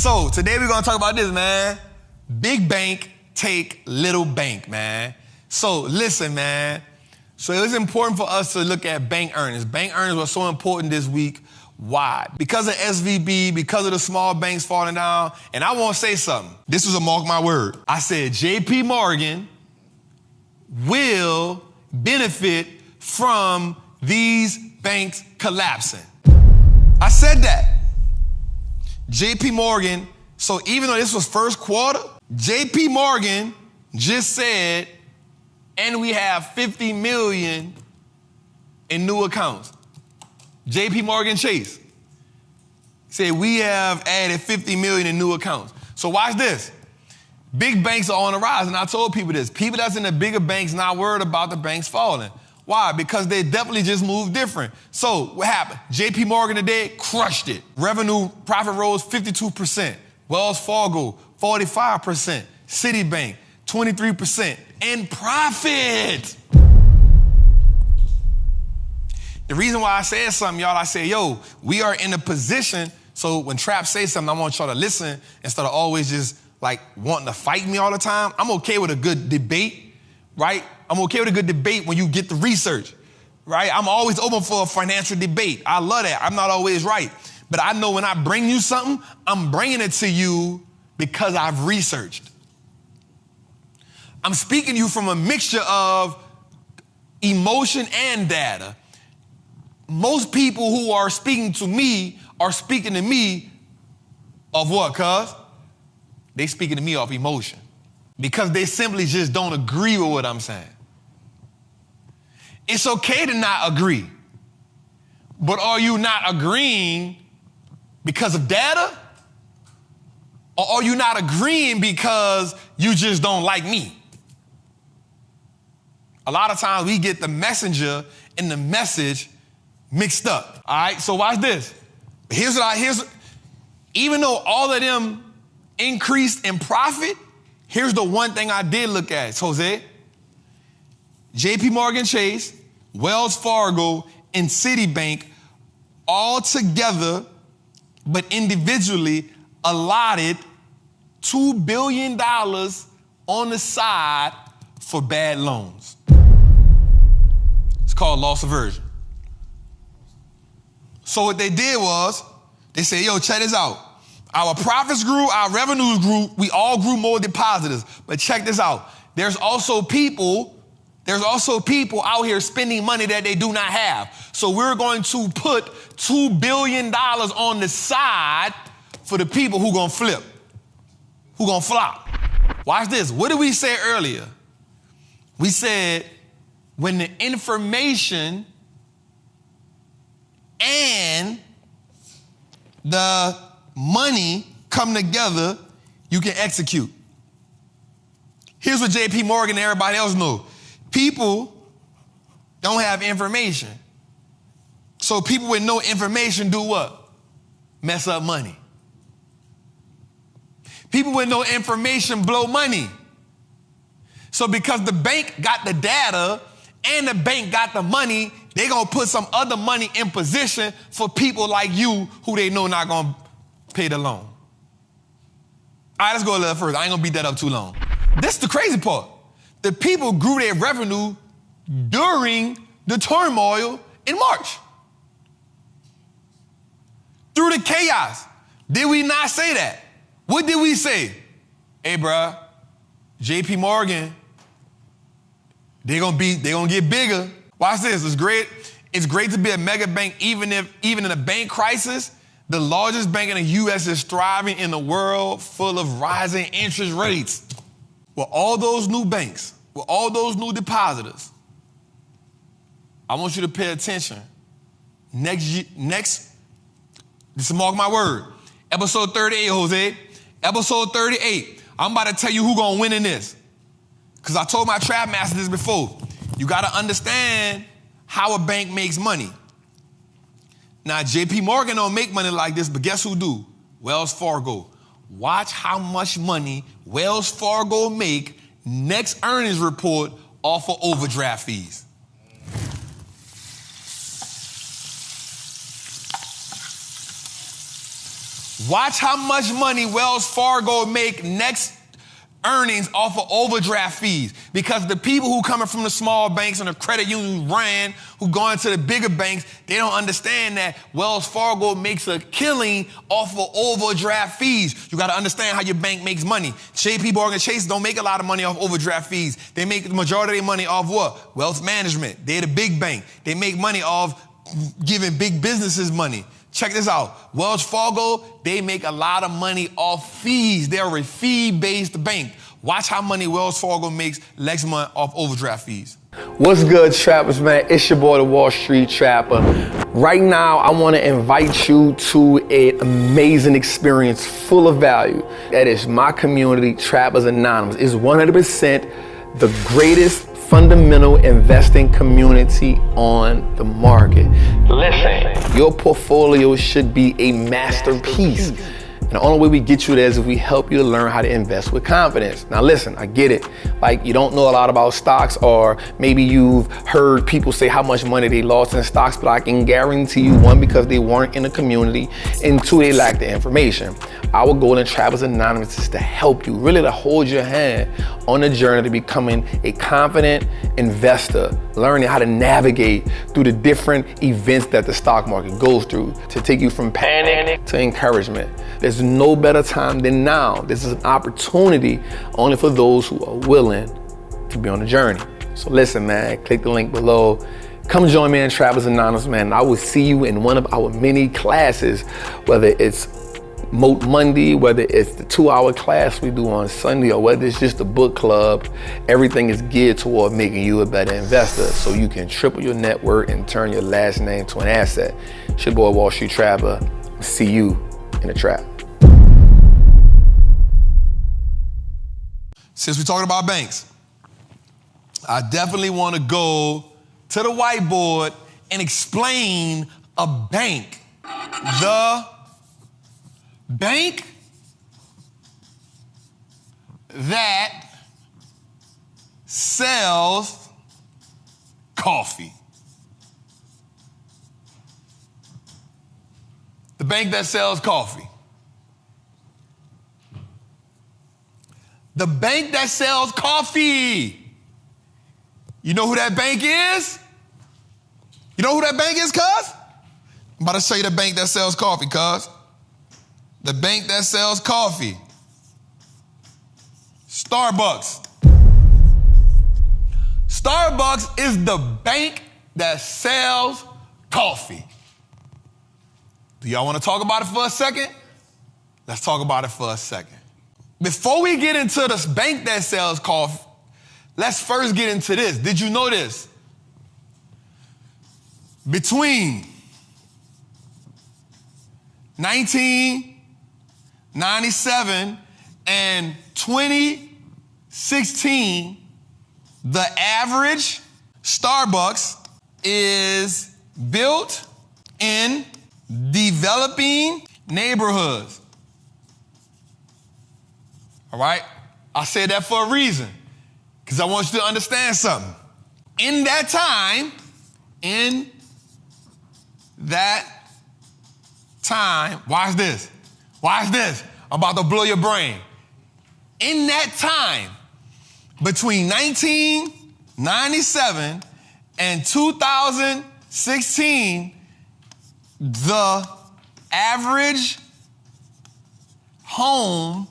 So today we're gonna talk about this, man. Big bank take little bank, man. So listen, man. So it was important for us to look at bank earnings. Bank earnings were so important this week. Why? Because of SVB, because of the small banks falling down. And I want to say something. This was a mark my word. I said JP Morgan will benefit from these banks collapsing. I said that. JP Morgan, so even though this was first quarter, JP Morgan just said, and we have 50 million in new accounts. JP Morgan Chase said we have added 50 million in new accounts. So watch this. Big banks are on the rise, and I told people this. People that's in the bigger banks not worried about the banks falling. Why? Because they definitely just moved different. So what happened? JP Morgan today crushed it. Revenue profit rose 52%. Wells Fargo 45%. Citibank 23% in profit. The reason why I said something, y'all, I said, yo, we are in a position, so when Trap says something, I want y'all to listen instead of always just like wanting to fight me all the time. I'm okay with a good debate, right? I'm okay with a good debate when you get the research, right? I'm always open for a financial debate. I love that. I'm not always right. But I know when I bring you something, I'm bringing it to you because I've researched. I'm speaking to you from a mixture of emotion and data. Most people who are speaking to me are speaking to me of what, cuz? They speaking to me off emotion because they simply just don't agree with what I'm saying. It's okay to not agree, but are you not agreeing because of data? Or are you not agreeing because you just don't like me? A lot of times we get the messenger and the message mixed up. All right, so watch this. Even though all of them increased in profit, here's the one thing I did look at, Jose. JP Morgan Chase, Wells Fargo, and Citibank all together, but individually allotted $2 billion on the side for bad loans. It's called loss aversion. So what they did was, they said, yo, check this out. Our profits grew, our revenues grew, we all grew more depositors. But check this out. There's also people out here spending money that they do not have. So we're going to put $2 billion on the side for the people who gonna flip, who gonna flop. Watch this. What did we say earlier? We said when the information and the money come together, you can execute. Here's what JP Morgan and everybody else know. People don't have information. So people with no information do what? Mess up money. People with no information blow money. So because the bank got the data and the bank got the money, they gonna put some other money in position for people like you who they know not gonna pay the loan. All right, let's go a little further. I ain't gonna beat that up too long. This is the crazy part. The people grew their revenue during the turmoil in March. Through the chaos. Did we not say that? What did we say? Hey, bruh, JP Morgan, they're gonna get bigger. Watch this, it's great. It's great to be a mega bank, even in a bank crisis. The largest bank in the U.S. is thriving in a world full of rising interest rates. With all those new banks, with all those new depositors, I want you to pay attention. Next, this is mark my word, episode 38, Jose. Episode 38, I'm about to tell you who's gonna win in this. Because I told my trap master this before. You gotta understand how a bank makes money. Now, JP Morgan don't make money like this, but guess who do? Wells Fargo. Watch how much money Wells Fargo make next earnings report off of overdraft fees. Watch how much money Wells Fargo make next earnings off of overdraft fees, because the people who coming from the small banks and the credit unions who going to the bigger banks, they don't understand that Wells Fargo makes a killing off of overdraft fees. You got to understand how your bank makes money. JP Morgan Chase don't make a lot of money off overdraft fees. They make the majority of their money off what? Wealth management. They're the big bank. They make money off giving big businesses money. Check this out. Wells Fargo, they make a lot of money off fees. They're a fee-based bank. Watch how money Wells Fargo makes next month off overdraft fees. What's good, trappers, man? It's your boy, the Wall Street Trapper. Right now, I want to invite you to an amazing experience full of value. That is my community, Trappers Anonymous. It's 100% the greatest fundamental investing community on the market. Listen, your portfolio should be a masterpiece. And the only way we get you there is if we help you to learn how to invest with confidence. Now listen, I get it. Like, you don't know a lot about stocks, or maybe you've heard people say how much money they lost in stocks, but I can guarantee you, one, because they weren't in the community, and two, they lack the information. Our goal in Trappers Anonymous is to help you, really to hold your hand on the journey to becoming a confident investor, learning how to navigate through the different events that the stock market goes through, to take you from panic to encouragement. There's no better time than now. This is an opportunity only for those who are willing to be on the journey. So listen, man, click the link below. Come join me in Trappers Anonymous, man. I will see you in one of our many classes, whether it's Moat Monday, whether it's the 2-hour class we do on Sunday, or whether it's just a book club. Everything is geared toward making you a better investor so you can triple your net worth and turn your last name to an asset. It's your boy, Wall Street Trapper. See you in the trap. Since we're talking about banks, I definitely want to go to the whiteboard and explain a bank. The bank that sells coffee. The bank that sells coffee. The bank that sells coffee. You know who that bank is? You know who that bank is, cuz? I'm about to show you the bank that sells coffee, cuz. The bank that sells coffee. Starbucks. Starbucks is the bank that sells coffee. Do y'all want to talk about it for a second? Let's talk about it for a second. Before we get into this bank that sells coffee, let's first get into this. Did you know this? Between 1997 and 2016, the average Starbucks is built in developing neighborhoods. All right? I said that for a reason, because I want you to understand something. In that time, watch this. Watch this. I'm about to blow your brain. In that time, between 1997 and 2016, the average home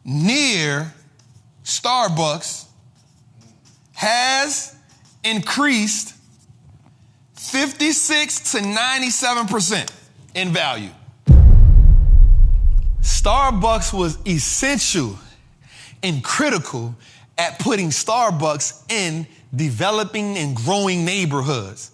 near Starbucks has increased 56 to 97% in value. Starbucks was essential and critical at putting Starbucks in developing and growing neighborhoods.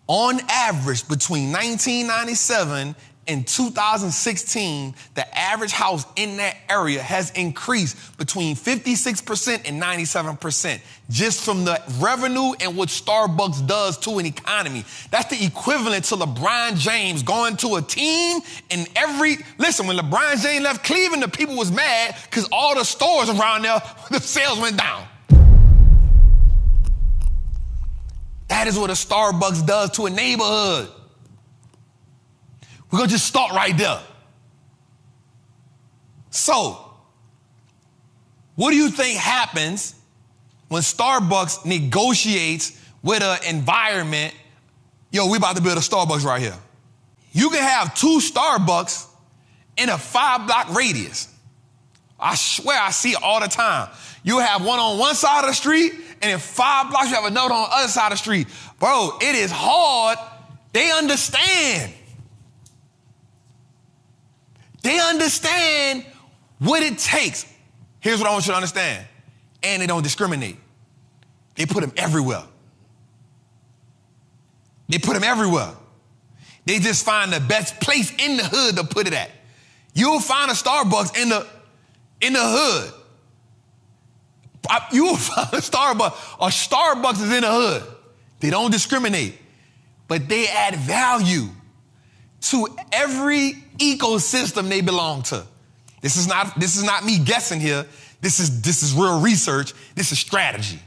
On average, between 1997 and 2016, the average house in that area has increased between 56% and 97% just from the revenue and what Starbucks does to an economy. That's the equivalent to LeBron James going to a team and listen, when LeBron James left Cleveland, the people was mad because all the stores around there, the sales went down. That is what a Starbucks does to a neighborhood. We're gonna just start right there. So, what do you think happens when Starbucks negotiates with an environment? Yo, we about to build a Starbucks right here. You can have 2 Starbucks in a 5-block radius. I swear I see it all the time. You have one on one side of the street, and in 5 blocks you have another on the other side of the street. Bro, it is hard. They understand. They understand what it takes. Here's what I want you to understand. And they don't discriminate. They put them everywhere. They put them everywhere. They just find the best place in the hood to put it at. You'll find a Starbucks in the hood. You will find a Starbucks is in the hood. They don't discriminate, but they add value to every ecosystem they belong to. This is not me guessing here. This is real research. This is strategy.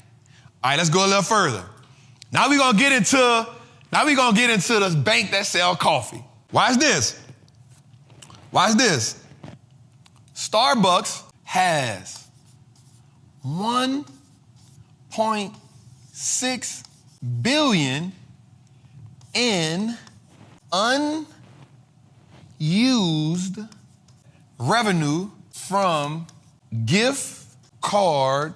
All right, let's go a little further. Now we're gonna get into this bank that sells coffee. Watch this. Watch this. Starbucks has 1.6 billion in unused revenue from gift card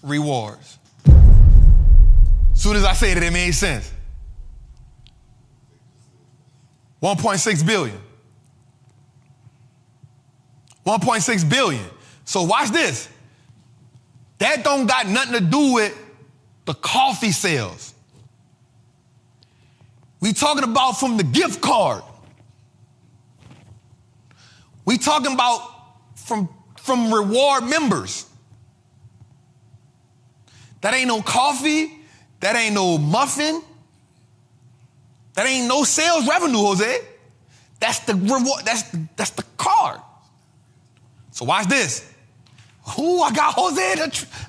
rewards. As soon as I said it, it made sense. 1.6 billion. 1.6 billion. So watch this. That don't got nothing to do with the coffee sales. We talking about from the gift card. We talking about from reward members. That ain't no coffee. That ain't no muffin. That ain't no sales revenue, Jose. That's the reward. That's the card. So watch this. Ooh, I got Jose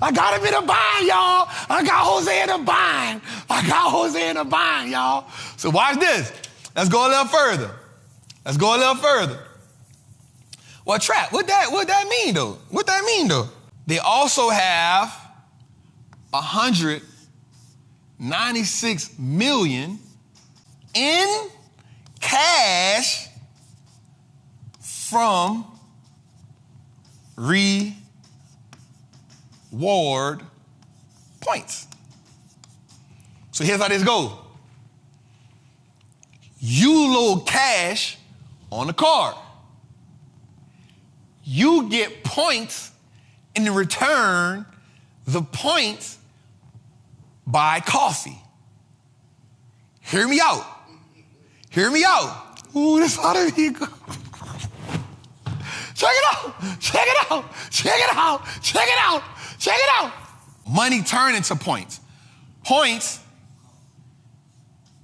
I got him in a bind, y'all. I got Jose in a bind. I got Jose in a bind, y'all. So watch this. Let's go a little further. Let's go a little further. Well, Trap, what that mean though? What that mean though? They also have 196 million in cash from reward points. So here's how this goes. You load cash on the card. You get points, and in return, the points buy coffee. Hear me out. Hear me out. Ooh, this how to be good. Check it out. Check it out. Check it out. Check it out. Check it out. Money turn into points. Points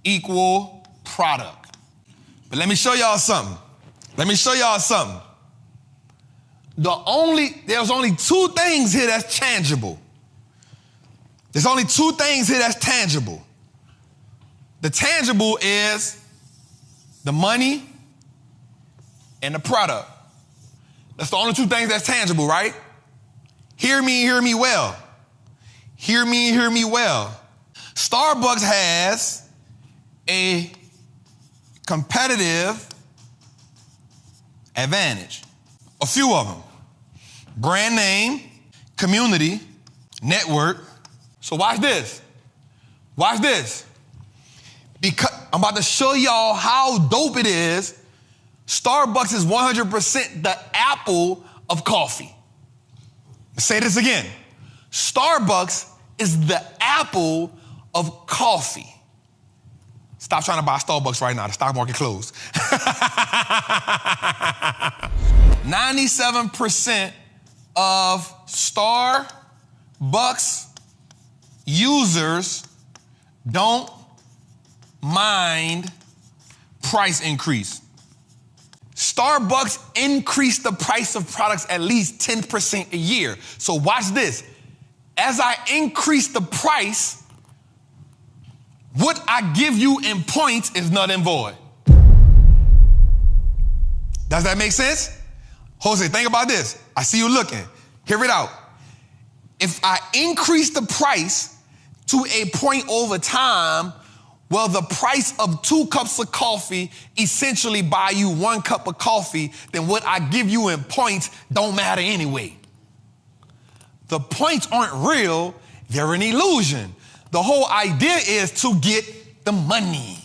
equal product. But let me show y'all something. Let me show y'all something. There's only 2 things here that's tangible. There's only 2 things here that's tangible. The tangible is the money and the product. That's the only 2 things that's tangible, right? Hear me well. Hear me well. Starbucks has a competitive advantage. A few of them. Brand name, community, network. So watch this. Watch this. Because I'm about to show y'all how dope it is. Starbucks is 100% the Apple of coffee. Let's say this again. Starbucks is the Apple of coffee. Stop trying to buy Starbucks right now. The stock market closed. 97% of Starbucks users don't mind price increase. Starbucks increased the price of products at least 10% a year. So watch this. As I increase the price, what I give you in points is null and void. Does that make sense? Jose, think about this. I see you looking. Hear it out. If I increase the price to a point over time, well, the price of 2 cups of coffee essentially buy you 1 cup of coffee, then what I give you in points don't matter anyway. The points aren't real, they're an illusion. The whole idea is to get the money.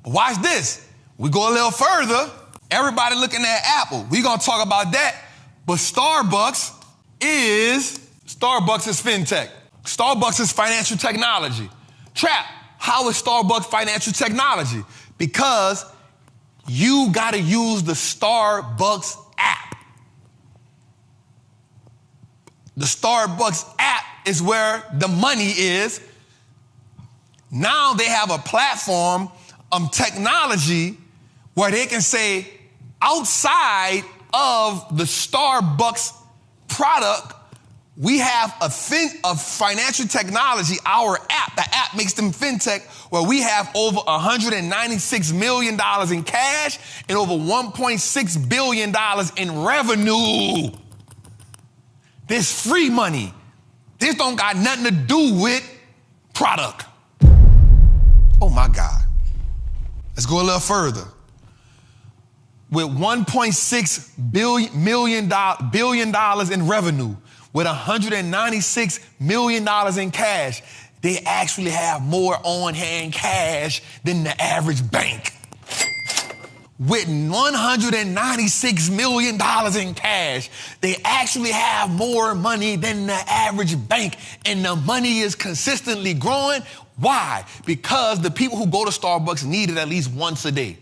But watch this. We go a little further. Everybody looking at Apple. We're going to talk about that. But Starbucks is fintech. Starbucks is financial technology. Trap, how is Starbucks financial technology? Because you got to use the Starbucks app. The Starbucks app is where the money is. Now they have a platform of technology where they can say, outside of the Starbucks product, we have a financial technology, our app. The app makes them fintech, where we have over $196 million in cash and over $1.6 billion in revenue. This free money. This don't got nothing to do with product. Oh my God. Let's go a little further. With $1.6 billion in revenue, with $196 million in cash, they actually have more on-hand cash than the average bank. With $196 million in cash, they actually have more money than the average bank, and the money is consistently growing. Why? Because the people who go to Starbucks need it at least once a day.